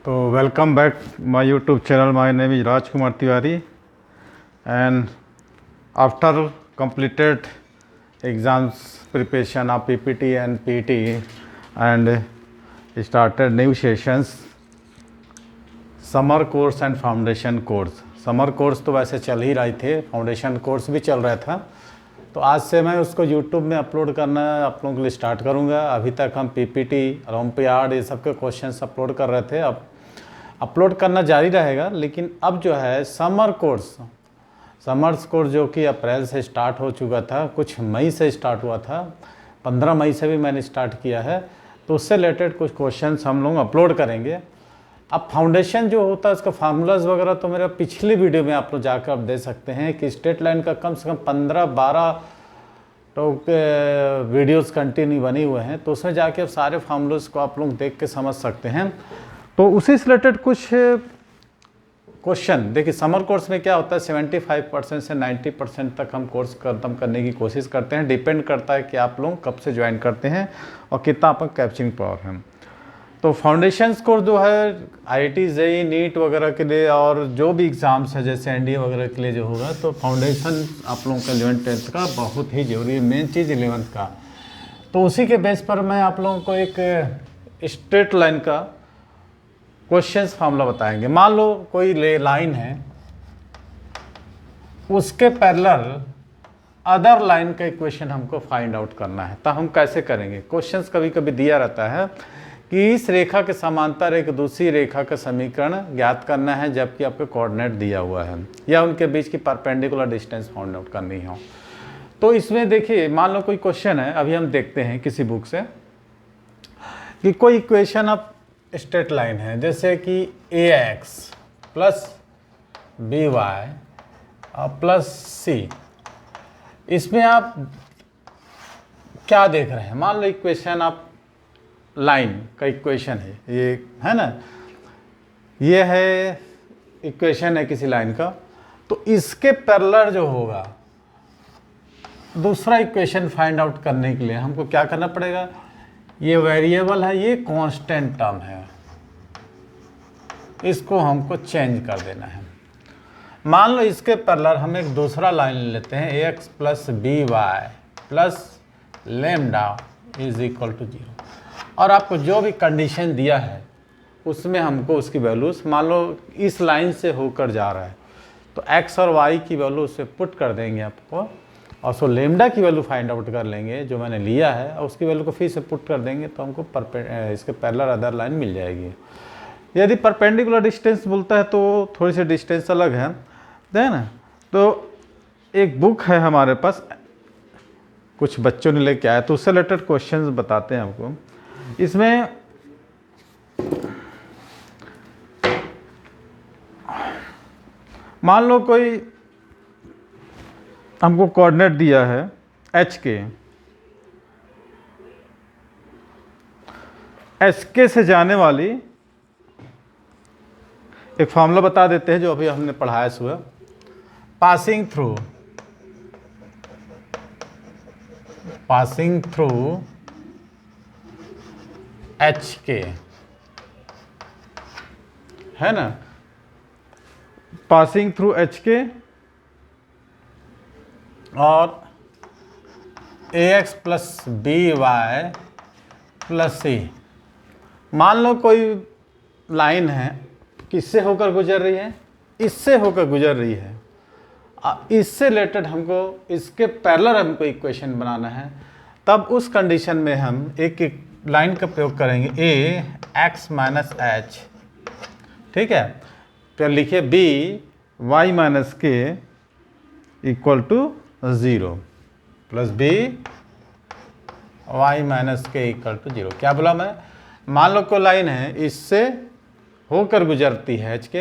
तो welcome back my YouTube channel. My name is Rajkumar Tiwari and after completed exams preparation of PPT and PT and started new sessions summer course and foundation course. Summer course तो वैसे चल ही रहे थे, foundation course भी चल रहा था. तो आज से मैं उसको यूट्यूब में अपलोड करना आप लोगों के लिए स्टार्ट करूंगा. अभी तक हम पीपीटी, ओलंपियाड ये सब के क्वेश्चंस अपलोड कर रहे थे. अब अपलोड करना जारी रहेगा, लेकिन अब जो है समर्स कोर्स जो कि अप्रैल से स्टार्ट हो चुका था, कुछ मई से स्टार्ट हुआ था, 15 मई से भी मैंने स्टार्ट किया है. तो उससे रिलेटेड कुछ क्वेश्चंस हम लोग अपलोड करेंगे. अब फाउंडेशन जो होता है उसका फार्मूलाज वगैरह तो मेरा पिछली वीडियो में आप लोग जाकर आप दे सकते हैं कि स्ट्रेट लाइन का कम से कम 15-12 तो वीडियोस कंटिन्यू बने हुए हैं. तो उसमें जाके अब सारे फार्मूलाज को आप लोग देख के समझ सकते हैं. तो उसी से रिलेटेड कुछ क्वेश्चन देखिए. समर कोर्स में क्या होता है, 75% से 90% तक हम कोर्स खत्म करने की कोशिश करते हैं. डिपेंड करता है कि आप लोग कब से ज्वाइन करते हैं और कितना आपका कैप्चरिंग पावर है. तो फाउंडेशंस कोर्स जो है IIT JEE नीट वगैरह के लिए और जो भी एग्ज़ाम्स है जैसे NDA वगैरह के लिए जो होगा, तो फाउंडेशन आप लोगों का 11th-10th का बहुत ही ज़रूरी है. मेन चीज़ 11th का. तो उसी के बेस पर मैं आप लोगों को एक स्ट्रेट लाइन का क्वेश्चंस फार्मूला बताएंगे. मान लो कोई लाइन है, उसके पैरेलल अदर लाइन का इक्वेशन हमको फाइंड आउट करना है. तो हम कैसे करेंगे? क्वेश्चंस कभी कभी दिया रहता है कि इस रेखा के समांतर एक दूसरी रेखा का समीकरण ज्ञात करना है जबकि आपको कोऑर्डिनेट दिया हुआ है, या उनके बीच की परपेंडिकुलर डिस्टेंस फाइंड आउट करनी हो. तो इसमें देखिए, मान लो कोई क्वेश्चन है, अभी हम देखते हैं किसी बुक से कि कोई इक्वेशन ऑफ स्ट्रेट लाइन है, जैसे कि AX प्लस BY और प्लस C. इसमें आप क्या देख रहे हैं? मान लो इक्वेशन ऑफ लाइन का इक्वेशन है, ये है ना, ये है इक्वेशन है किसी लाइन का. तो इसके पैरेलल जो होगा दूसरा इक्वेशन फाइंड आउट करने के लिए हमको क्या करना पड़ेगा? ये वेरिएबल है, ये कांस्टेंट टर्म है, इसको हमको चेंज कर देना है. मान लो इसके पैरेलल हम एक दूसरा लाइन लेते हैं, AX plus BY plus lambda is equal to 0. और आपको जो भी कंडीशन दिया है उसमें हमको उसकी वैल्यूज, मान लो इस लाइन से होकर जा रहा है, तो X और Y की वैल्यू उससे पुट कर देंगे आपको, और सो लेमडा की वैल्यू फाइंड आउट कर लेंगे जो मैंने लिया है, और उसकी वैल्यू को फिर से पुट कर देंगे तो हमको इसके पैरेलल अदर लाइन मिल जाएगी. यदि परपेंडिकुलर डिस्टेंस बोलता है तो थोड़ी सी डिस्टेंस अलग है ना. तो एक बुक है हमारे पास, कुछ बच्चों ने लेके आया, तो उससे रिलेटेड क्वेश्चंस बताते हैं आपको. इसमें मान लो कोई हमको कोऑर्डिनेट दिया है HK, SK से जाने वाली एक फार्मूला बता देते हैं जो अभी हमने पढ़ाया सुबह. पासिंग थ्रू HK है ना, पासिंग थ्रू HK और AX plus BY plus C. मान लो कोई लाइन है, किससे होकर गुजर रही है? इससे होकर गुजर रही है. इससे रिलेटेड हमको इसके पैरेलल हमको इक्वेशन बनाना है. तब उस कंडीशन में हम एक लाइन का प्रयोग करेंगे, AX माइनस H, ठीक है. फिर लिखिए BY minus K equal to 0 plus BY minus K equal to 0. क्या बोला मैं? मान लो कोई लाइन है, इससे होकर गुजरती है HK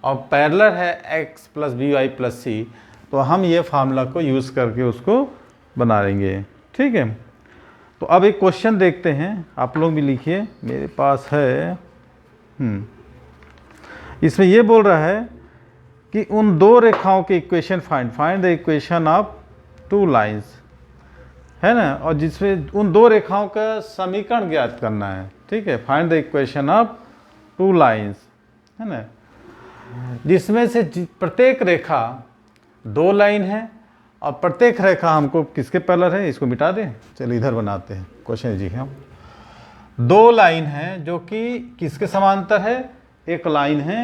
और पैरेलल है X plus BY plus C. तो हम ये फार्मूला को यूज़ करके उसको बना लेंगे, ठीक है. तो अब एक क्वेश्चन देखते हैं, आप लोग भी लिखिए, मेरे पास है. इसमें ये बोल रहा है कि उन दो रेखाओं के equation find the equation of two lines, है ना, और जिसमें उन दो रेखाओं का समीकरण ज्ञात करना है. ठीक है, find the equation of two lines, है ना, जिसमें से प्रत्येक रेखा 2 लाइन है और प्रत्येक रेखा हमको किसके पैरेलल है, इसको मिटा दें, चलिए इधर बनाते हैं क्वेश्चन जी। हम 2 लाइन है जो कि किसके समांतर है, एक लाइन है,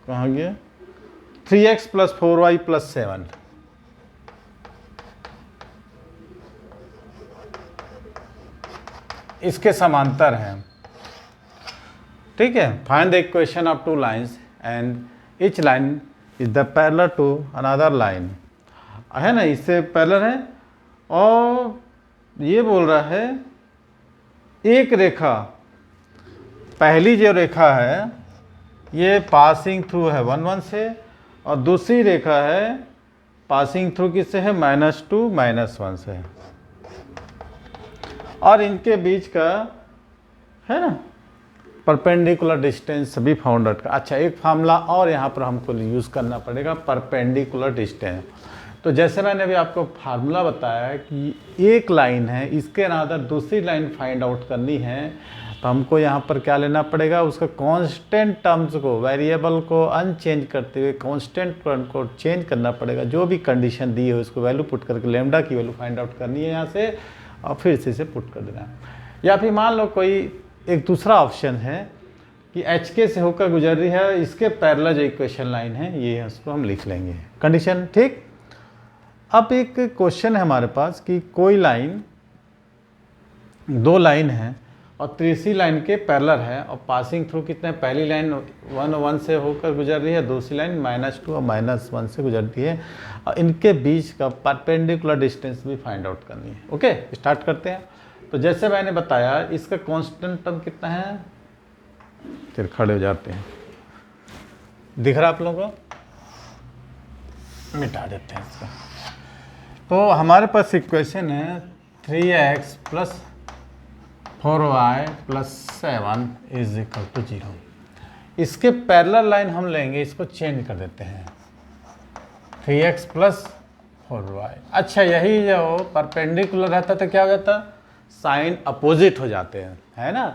कहाँ गया, 3x + 4y + 7, इसके समांतर है, ठीक है। Find the equation of 2 lines and each line is the parallel to another line, है ना, इससे पैरेलल है। और ये बोल रहा है एक रेखा, पहली जो रेखा है ये पासिंग थ्रू है 1 1 से, और दूसरी रेखा है पासिंग थ्रू किससे है, -2 -1 से, और इनके बीच का है ना परपेंडिकुलर डिस्टेंस भी फाउंड आउट का। अच्छा, एक फार्मूला और यहाँ पर हमको यूज़ करना पड़ेगा, परपेंडिकुलर डिस्टेंस। तो जैसे मैंने अभी आपको फार्मूला बताया कि एक लाइन है, इसके अलावा दूसरी लाइन फाइंड आउट करनी है, तो हमको यहाँ पर क्या लेना पड़ेगा, उसका कांस्टेंट टर्म्स को, वेरिएबल को अनचेंज करते हुए कांस्टेंट को चेंज करना पड़ेगा। जो भी कंडीशन दी है उसको वैल्यू पुट करके लैम्डा की वैल्यू फाइंड आउट करनी है यहाँ से, और फिर से इसे पुट कर देना है। या फिर मान लो कोई एक दूसरा ऑप्शन है कि HK से होकर गुजर रही है, इसके पैरेलल जो इक्वेशन लाइन है ये है, उसको हम लिख लेंगे कंडीशन, ठीक। अब एक क्वेश्चन है हमारे पास कि कोई लाइन, 2 लाइन है और तीसरी लाइन के पैरेलल है, और पासिंग थ्रू कितने, पहली लाइन 1 1 से होकर गुजर रही है, दूसरी लाइन -2 और -1 से गुजरती है, और इनके बीच का परपेंडिकुलर डिस्टेंस भी फाइंड आउट करनी है। ओके, स्टार्ट करते हैं। तो जैसे मैंने बताया इसका कांस्टेंट टर्म कितना है, फिर खड़े हो जाते हैं, दिख रहा आप लोगों को, मिटा देते हैं इसका। तो हमारे पास इक्वेशन है 3x + 4y + 7 = 0। इसके पैरेलल लाइन हम लेंगे, इसको चेंज कर देते हैं, 3x + 4y। अच्छा, यही जो परपेंडिकुलर रहता तो क्या हो जाता, साइन अपोजिट हो जाते हैं, है ना।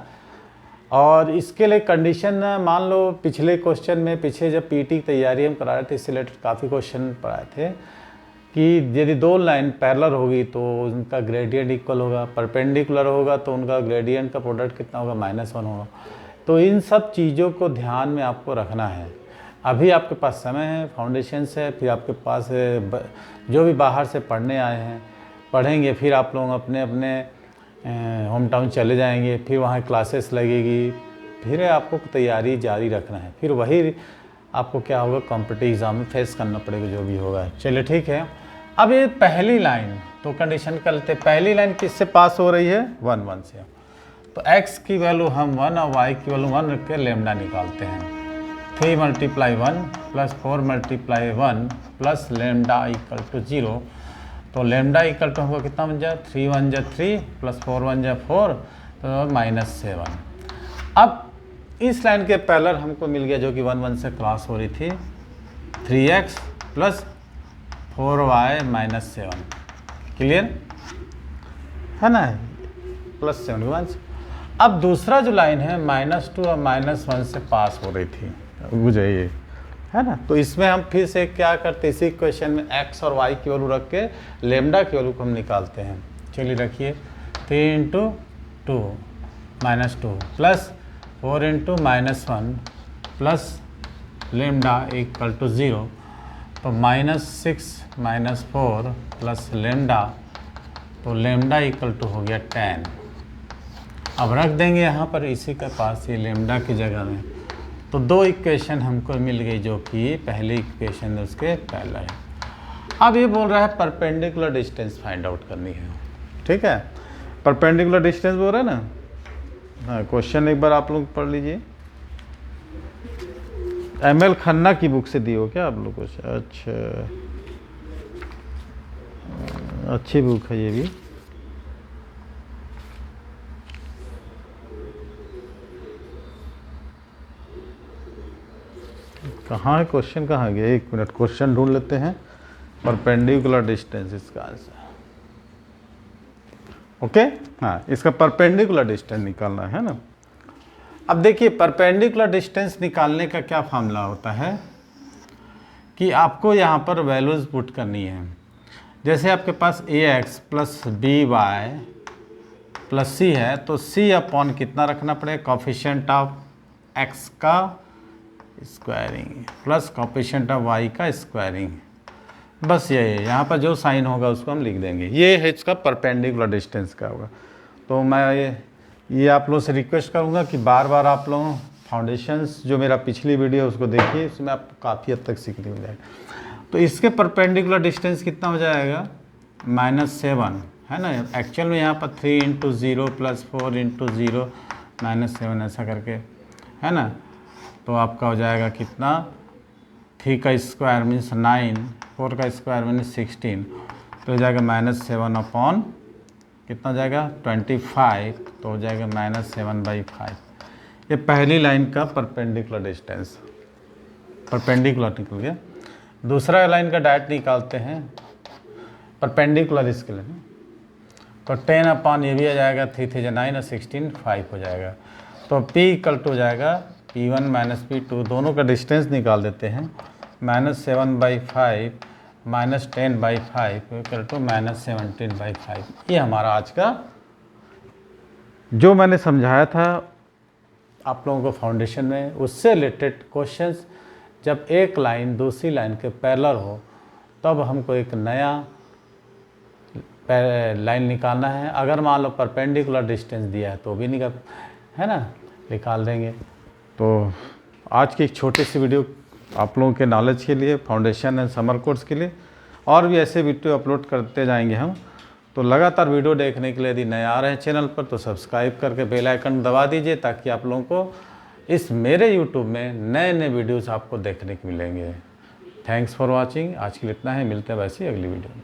और इसके लिए कंडीशन, मान लो पिछले क्वेश्चन में, पीछे जब पीटी की तैयारी हम करा रहे थे, इससे रिलेटेड काफ़ी क्वेश्चन पढ़ाए थे कि यदि 2 लाइन पैरेलल होगी तो उनका ग्रेडियंट इक्वल होगा, परपेंडिकुलर होगा तो उनका ग्रेडियंट का प्रोडक्ट कितना होगा, -1 होगा। तो इन सब चीज़ों को ध्यान में आपको रखना है। अभी आपके पास समय है, फाउंडेशन से, फिर आपके पास जो भी बाहर से पढ़ने आए हैं पढ़ेंगे, फिर आप लोग अपने अपने होम टाउन चले जाएंगे, फिर वहाँ क्लासेस लगेगी, फिर आपको तैयारी जारी रखना है, फिर वही आपको क्या होगा, कॉम्पिटिटिव एग्ज़ाम में फेस करना पड़ेगा जो भी होगा। चलिए ठीक है। अब ये पहली लाइन, तो कंडीशन कर लेते हैं, पहली लाइन किससे पास हो रही है, 1 1 से। तो x की वैल्यू हम 1 और y की वैल्यू 1 रख के लैम्डा निकालते हैं। 3 × 1 + 4 × 1 + लैम्डा = 0। तो लैम्डा = हमको कितना बन जाए, 3 1 = 3 + 4 1 = 4, तो -7। अब इस लाइन के पैरेलल हमको मिल गया जो कि 1 1 से क्रॉस हो रही थी, 3x + 4y - 7, क्लियर है ना, +7 के बाद। अब दूसरा जो लाइन है -2 और -1 से पास हो रही थी, गुजरिए, है ना। तो इसमें हम फिर से क्या करते हैं, इसी इक्वेशन में x और y की वैल्यू रख के लैम्डा की वैल्यू को हम निकालते हैं। चलिए रखिए, 3 × 2 -2 + 4 × -1 + लैम्डा = 0। तो -6 - 4 + लैम्डा, तो लैम्डा = हो गया 10। अब रख देंगे यहाँ पर इसी के पास ये लैम्डा की जगह में। तो 2 इक्वेशन हमको मिल गई जो कि पहली इक्वेशन उसके पैरेलल है। अब ये बोल रहा है परपेंडिकुलर डिस्टेंस फाइंड आउट करनी है, ठीक है। परपेंडिकुलर डिस्टेंस बोल रहा है ना, हाँ, क्वेश्चन एक बार आप लोग पढ़ लीजिए। ML खन्ना की बुक से दी हो क्या आप लोग को? अच्छा, अच्छी बुक है ये भी। कहाँ है क्वेश्चन, कहाँ गया, 1 मिनट, क्वेश्चन ढूंढ लेते हैं। परपेंडिकुलर डिस्टेंस इसका आंसर, ओके, हाँ, इसका परपेंडिकुलर डिस्टेंस निकालना है ना। अब देखिए परपेंडिकुलर डिस्टेंस निकालने का क्या फार्मूला होता है कि आपको यहाँ पर वैल्यूज़ पुट करनी है। जैसे आपके पास ax plus B Y plus C है, तो c अपॉन कितना रखना पड़ेगा, कॉफिशिएंट ऑफ x का squaring plus coefficient of y का स्क्वायरिंग। बस ये है, यहाँ पर जो साइन होगा उसको हम लिख देंगे। ये है इसका परपेंडिकुलर डिस्टेंस का होगा। तो मैं ये आप लोगों से रिक्वेस्ट करूँगा कि बार बार आप लोग फाउंडेशंस जो मेरा पिछली वीडियो उसको देखिए, इसमें आपको काफ़ी हद तक सीखने मिल जाएगा। तो इसके परपेंडिकुलर डिस्टेंस कितना हो जाएगा, -7 है ना। एक्चुअल में यहाँ पर 3 × 0 + 4 × 0 -7 ऐसा करके है ना। तो आपका हो जाएगा कितना, 3 का स्क्वायर मीन्स 9, 4 का स्क्वायर मीन्स 16, तो हो जाएगा -7 अपॉन कितना हो जाएगा 25, तो हो जाएगा -7/5। ये पहली लाइन का परपेंडिकुलर डिस्टेंस, परपेंडिकुलर निकल गया। दूसरा लाइन का डायरेक्ट निकालते हैं परपेंडिकुलर इसके लिए, तो 10 अपॉन ये भी आ जाएगा 3 × 9 और 16 5 हो जाएगा। तो P = हो जाएगा P1 - P2, दोनों का डिस्टेंस निकाल देते हैं। -7/5 -10/5 = -17/5। ये हमारा आज का जो मैंने समझाया था आप लोगों को फाउंडेशन में, उससे रिलेटेड क्वेश्चंस जब एक लाइन दूसरी लाइन के पैरेलल हो तब हमको एक नया लाइन निकालना है। अगर मान लो परपेंडिकुलर डिस्टेंस दिया है तो भी निकाल देंगे। तो आज की एक छोटी सी वीडियो आप लोगों के नॉलेज के लिए, फाउंडेशन एंड समर कोर्स के लिए, और भी ऐसे वीडियो अपलोड करते जाएंगे हम। तो लगातार वीडियो देखने के लिए यदि नए आ रहे हैं चैनल पर तो सब्सक्राइब करके बेल आइकन दबा दीजिए, ताकि आप लोगों को इस मेरे यूट्यूब में नए नए वीडियोस आपको देखने को मिलेंगे। Thanks for watching. आज के लिए इतना है, मिलते हैं वैसे ही अगली वीडियो में।